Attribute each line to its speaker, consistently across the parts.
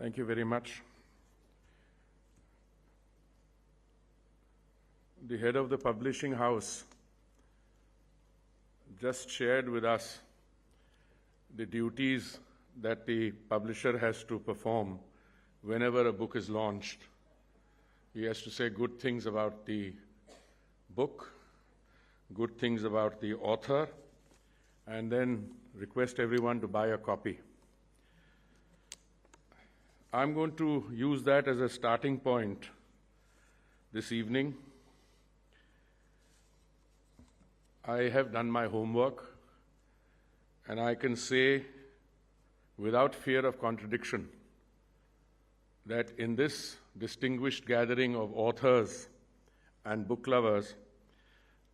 Speaker 1: Thank you very much. The head of the publishing house just shared with us the duties that the publisher has to perform whenever a book is launched. He has to say good things about the book, good things about the author, and then request everyone to buy a copy. I'm going to use that as a starting point this evening. I have done my homework, and I can say without fear of contradiction that in this distinguished gathering of authors and book lovers,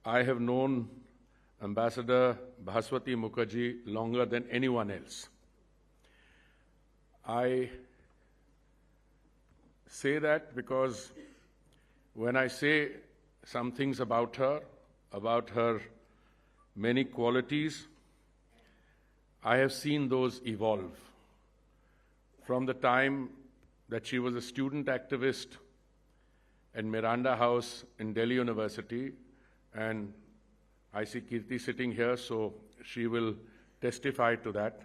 Speaker 1: I have known Ambassador Bhaswati Mukherjee longer than anyone else. I say that because when I say some things about her many qualities, I have seen those evolve. From the time that she was a student activist at Miranda House in Delhi University, and I see Kirti sitting here, so she will testify to that.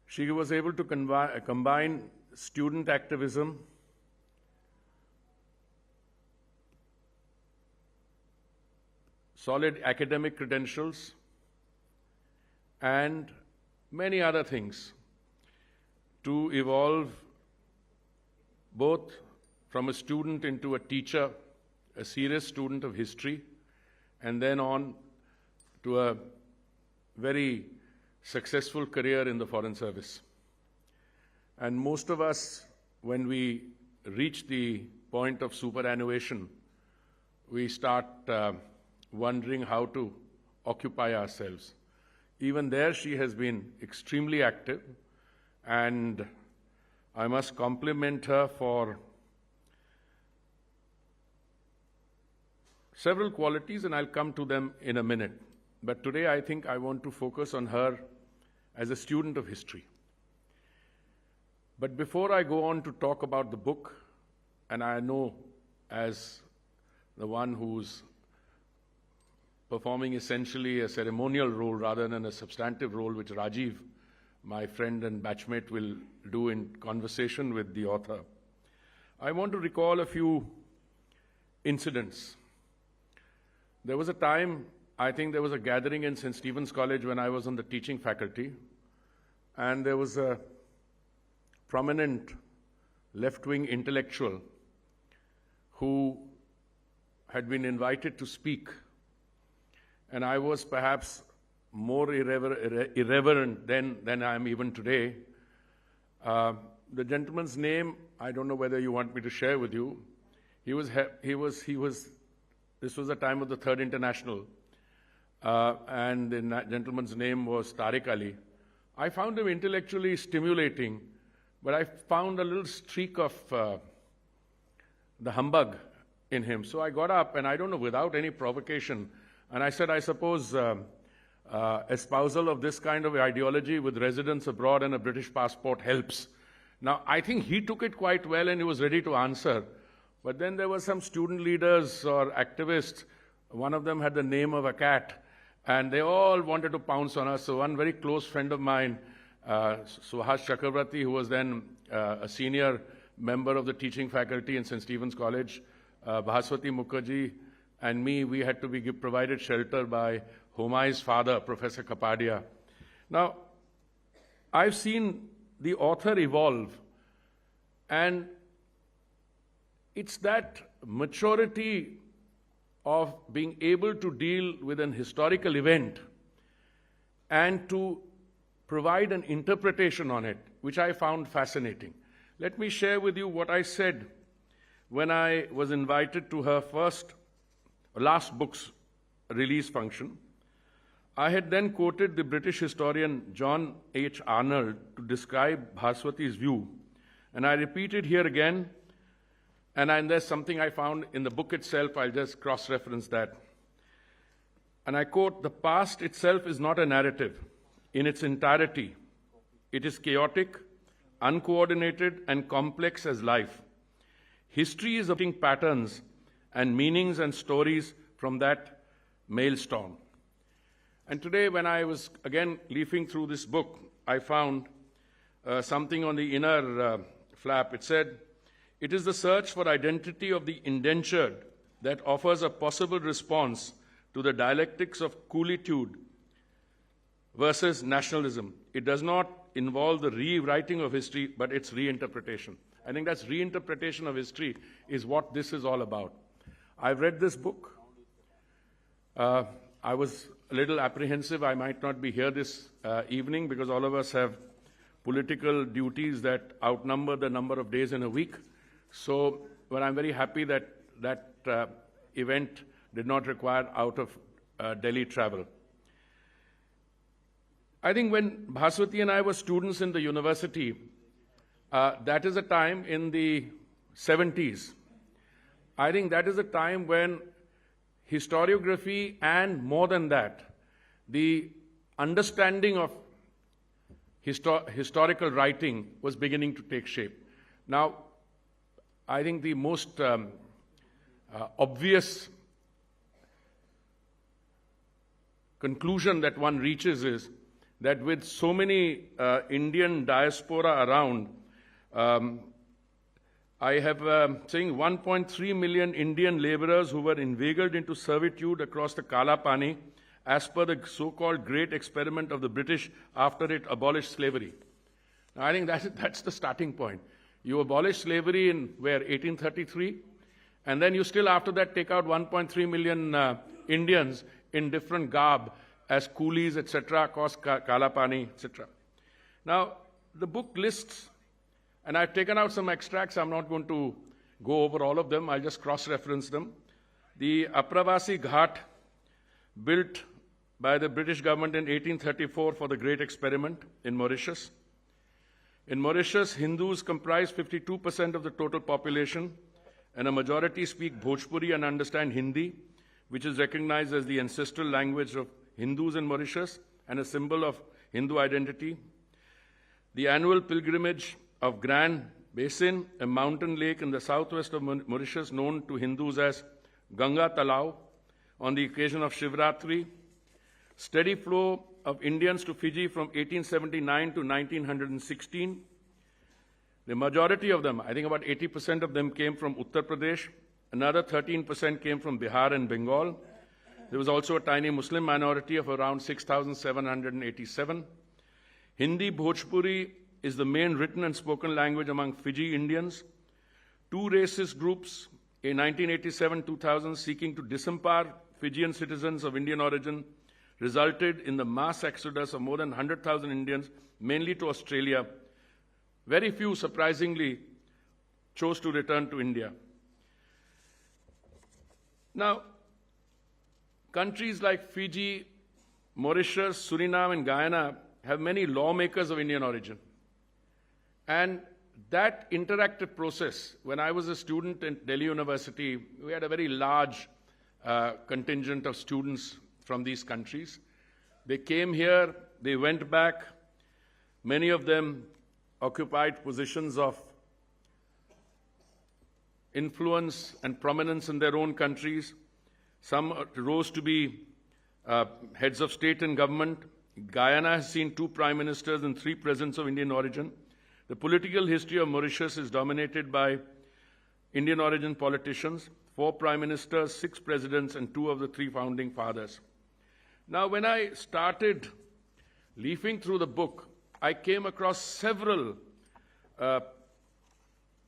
Speaker 1: She was able to combine student activism, solid academic credentials, and many other things to evolve both from a student into a teacher, a serious student of history, and then on to a very successful career in the Foreign Service. And most of us, when we reach the point of superannuation, we start wondering how to occupy ourselves. Even there, she has been extremely active, and I must compliment her for several qualities, and I'll come to them in a minute. But today, I think I want to focus on her as a student of history. But before I go on to talk about the book, and I know as the one who's performing essentially a ceremonial role rather than a substantive role, which Rajiv, my friend and batchmate, will do in conversation with the author, I want to recall a few incidents. There was a time, I think there was a gathering in St. Stephen's College when I was on the teaching faculty, and there was a prominent left-wing intellectual who had been invited to speak. And I was perhaps more irreverent then than I am even today. The gentleman's name, I don't know whether you want me to share with you. This was the time of the Third International, and the gentleman's name was Tariq Ali. I found him intellectually stimulating, but I found a little streak of the humbug in him. So I got up, and I don't know, without any provocation, and I said, I suppose espousal of this kind of ideology with residence abroad and a British passport helps. Now, I think he took it quite well, and he was ready to answer. But then there were some student leaders or activists. One of them had the name of a cat, and they all wanted to pounce on us. So one very close friend of mine, Suhas Chakravarti, who was then a senior member of the teaching faculty in St. Stephen's College, Bhaswati Mukherjee, and me, we had to be provided shelter by Homai's father, Professor Kapadia. Now, I've seen the author evolve, and it's that maturity of being able to deal with an historical event and to provide an interpretation on it, which I found fascinating. Let me share with you what I said when I was invited to her last book's release function. I had then quoted the British historian John H. Arnold to describe Bhaswati's view, and I repeat it here again, and there's something I found in the book itself. I'll just cross-reference that. And I quote, "The past itself is not a narrative in its entirety. It is chaotic, uncoordinated and complex as life. History is about patterns and meanings and stories from that maelstrom. And today, when I was again leafing through this book, I found something on the inner flap. It said, "It is the search for identity of the indentured that offers a possible response to the dialectics of coolitude versus nationalism. It does not involve the rewriting of history, but its reinterpretation." I think that's reinterpretation of history is what this is all about. I've read this book. I was a little apprehensive I might not be here this evening because all of us have political duties that outnumber the number of days in a week. So, but I'm very happy that that event did not require out of Delhi travel. I think when Bhaswati and I were students in the university, that is a time in the 70s. I think that is a time when historiography and more than that, the understanding of historical writing was beginning to take shape. Now, I think the most obvious conclusion that one reaches is that with so many Indian diaspora around, I have saying 1.3 million Indian laborers who were inveigled into servitude across the Kala Pani as per the so-called great experiment of the British after it abolished slavery. Now, I think that's the starting point. You abolish slavery in, 1833? And then you still, after that, take out 1.3 million Indians in different garb as coolies, etc., across Kala Pani, etc. Now, the book lists, and I've taken out some extracts. I'm not going to go over all of them. I'll just cross-reference them. The Apravasi Ghat, built by the British government in 1834 for the Great Experiment in Mauritius. In Mauritius, Hindus comprise 52% of the total population, and a majority speak Bhojpuri and understand Hindi, which is recognized as the ancestral language of Hindus in Mauritius and a symbol of Hindu identity. The annual pilgrimage of Grand Basin, a mountain lake in the southwest of Mauritius known to Hindus as Ganga Talao, on the occasion of Shivratri. Steady flow of Indians to Fiji from 1879 to 1916. The majority of them, I think about 80% of them, came from Uttar Pradesh. Another 13% came from Bihar and Bengal. There was also a tiny Muslim minority of around 6,787. Hindi Bhojpuri is the main written and spoken language among Fiji Indians. Two racist groups in 1987-2000 seeking to disempower Fijian citizens of Indian origin resulted in the mass exodus of more than 100,000 Indians, mainly to Australia. Very few, surprisingly, chose to return to India. Now, countries like Fiji, Mauritius, Suriname, and Guyana have many lawmakers of Indian origin. And that interactive process, when I was a student at Delhi University, we had a very large contingent of students from these countries. They came here, they went back. Many of them occupied positions of influence and prominence in their own countries. Some rose to be heads of state and government. Guyana has seen 2 prime ministers and 3 presidents of Indian origin. The political history of Mauritius is dominated by Indian origin politicians, 4 prime ministers, 6 presidents, and 2 of the 3 founding fathers. Now, when I started leafing through the book, I came across several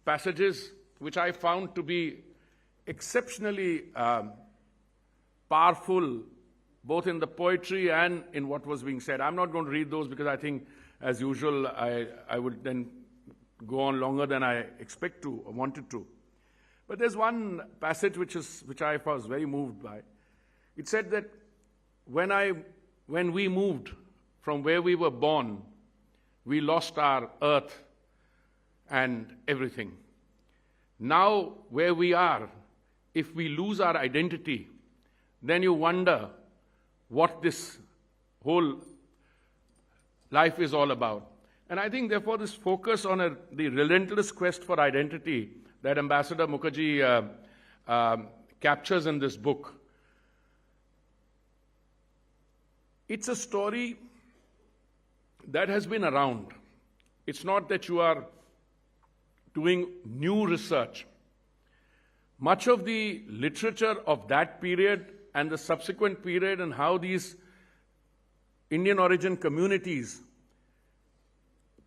Speaker 1: passages which I found to be exceptionally powerful, both in the poetry and in what was being said. I'm not going to read those because I think, as usual, I would then go on longer than I expect to or wanted to. But there's one passage which I was very moved by. It said that when we moved from where we were born, we lost our earth and everything. Now, where we are, if we lose our identity, then you wonder what this whole life is all about. And I think, therefore, this focus on the relentless quest for identity that Ambassador Mukherjee captures in this book, it's a story that has been around. It's not that you are doing new research. Much of the literature of that period and the subsequent period and how these Indian origin communities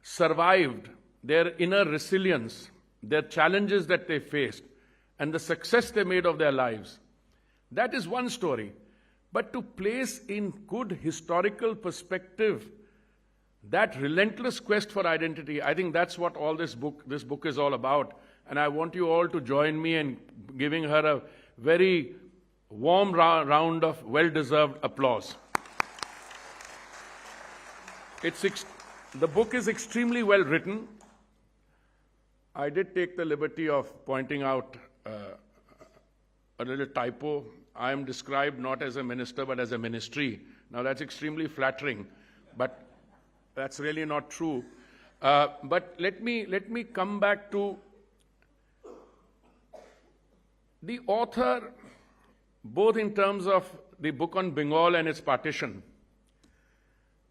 Speaker 1: survived, their inner resilience, their challenges that they faced, and the success they made of their lives. That is one story. But to place in good historical perspective that relentless quest for identity, I think that's what all this book is all about. And I want you all to join me in giving her a very warm round of well-deserved applause. The book is extremely well written. I did take the liberty of pointing out a little typo. I am described not as a minister but as a ministry. Now that's extremely flattering, but that's really not true. But let me come back to the author, both in terms of the book on Bengal and its partition,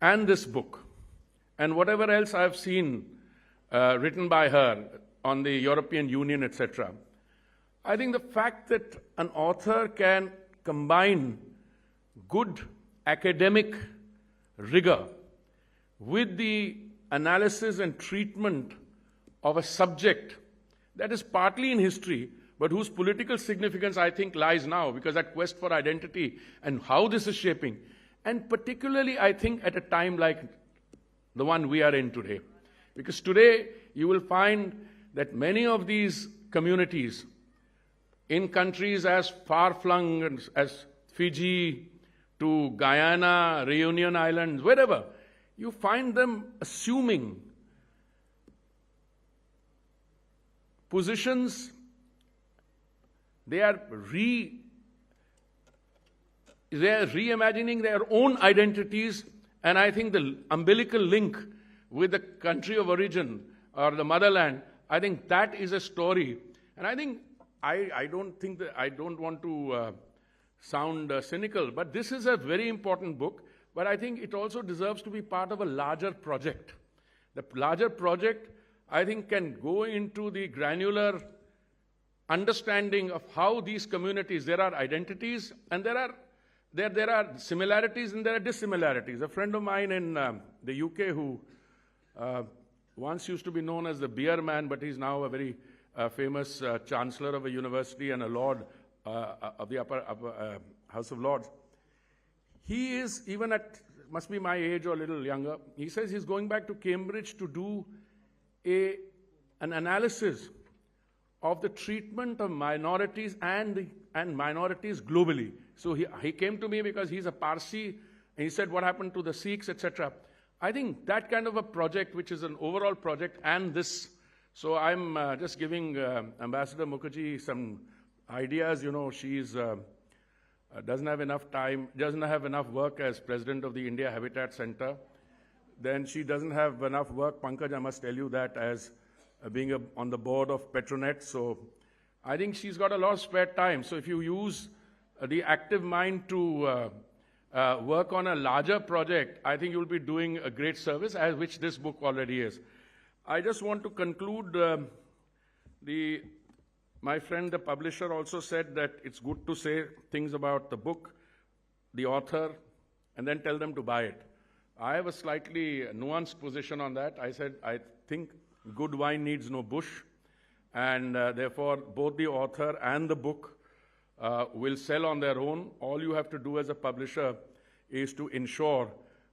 Speaker 1: and this book, and whatever else I've seen written by her on the European Union, etc. I think the fact that an author can combine good academic rigor with the analysis and treatment of a subject that is partly in history, but whose political significance, I think, lies now, because that quest for identity and how this is shaping, and particularly, I think, at a time like the one we are in today. Because today, you will find that many of these communities in countries as far-flung as Fiji to Guyana, Reunion Islands, wherever, you find them assuming positions. They are reimagining their own identities, and I think the umbilical link with the country of origin or the motherland, I think that is a story. And I think I don't want to sound cynical, but this is a very important book. But I think it also deserves to be part of a larger project. The larger project, I think, can go into the granular understanding of how these communities, there are identities and there are similarities and there are dissimilarities. A friend of mine in the UK who once used to be known as the beer man, but he's now a very famous chancellor of a university and a lord of the upper House of Lords. He is, even at, must be my age or a little younger, he says he's going back to Cambridge to do an analysis of the treatment of minorities and minorities globally. So he came to me because he's a Parsi, and he said, what happened to the Sikhs, etc. I think that kind of a project, which is an overall project, and this, so I'm just giving Ambassador Mukherjee some ideas. You know, she's doesn't have enough time, doesn't have enough work as president of the India Habitat Center. Then she doesn't have enough work, Pankaj, I must tell you that, as being on the board of Petronet. So I think she's got a lot of spare time. So if you use the active mind to work on a larger project, I think you'll be doing a great service, as which this book already is. I just want to conclude, my friend, the publisher, also said that it's good to say things about the book, the author, and then tell them to buy it. I have a slightly nuanced position on that. I said, I think good wine needs no bush, and therefore both the author and the book will sell on their own. All you have to do as a publisher is to ensure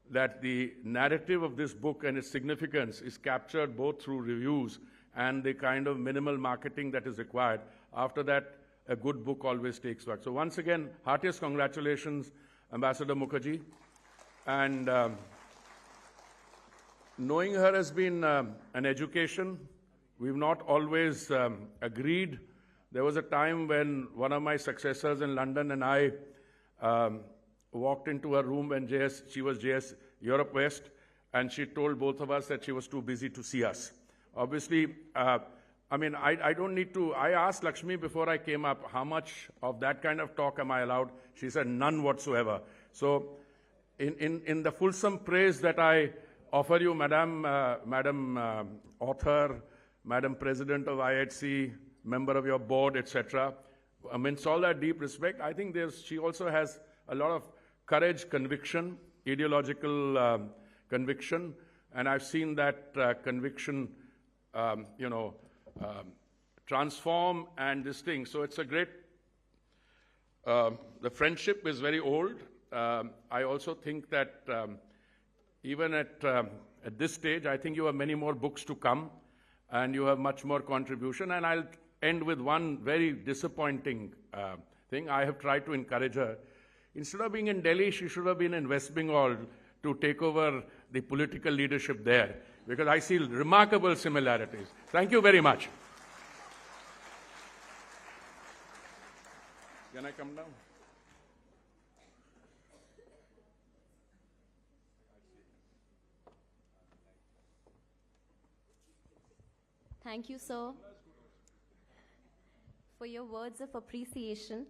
Speaker 1: that the narrative of this book and its significance is captured both through reviews and the kind of minimal marketing that is required. After that, a good book always takes work. So once again, heartiest congratulations, Ambassador Mukherjee. And knowing her has been an education. We've not always agreed. There was a time when one of my successors in London and I walked into her room when she was JS Europe West, and she told both of us that she was too busy to see us. Obviously, I don't need to. I asked Lakshmi before I came up, how much of that kind of talk am I allowed? She said, none whatsoever. So, in the fulsome praise that I offer you, Madam Author, Madam President of IHC, member of your board, etc., amidst all that deep respect, I think she also has a lot of courage, conviction, ideological conviction, and I've seen that conviction, transform and this thing. So it's a great, the friendship is very old. I also think that even at this stage, I think you have many more books to come and you have much more contribution. And I'll end with one very disappointing thing. I have tried to encourage her. Instead of being in Delhi, she should have been in West Bengal to take over the political leadership there, because I see remarkable similarities. Thank you very much. Can I come down?
Speaker 2: Thank you, sir, for your words of appreciation.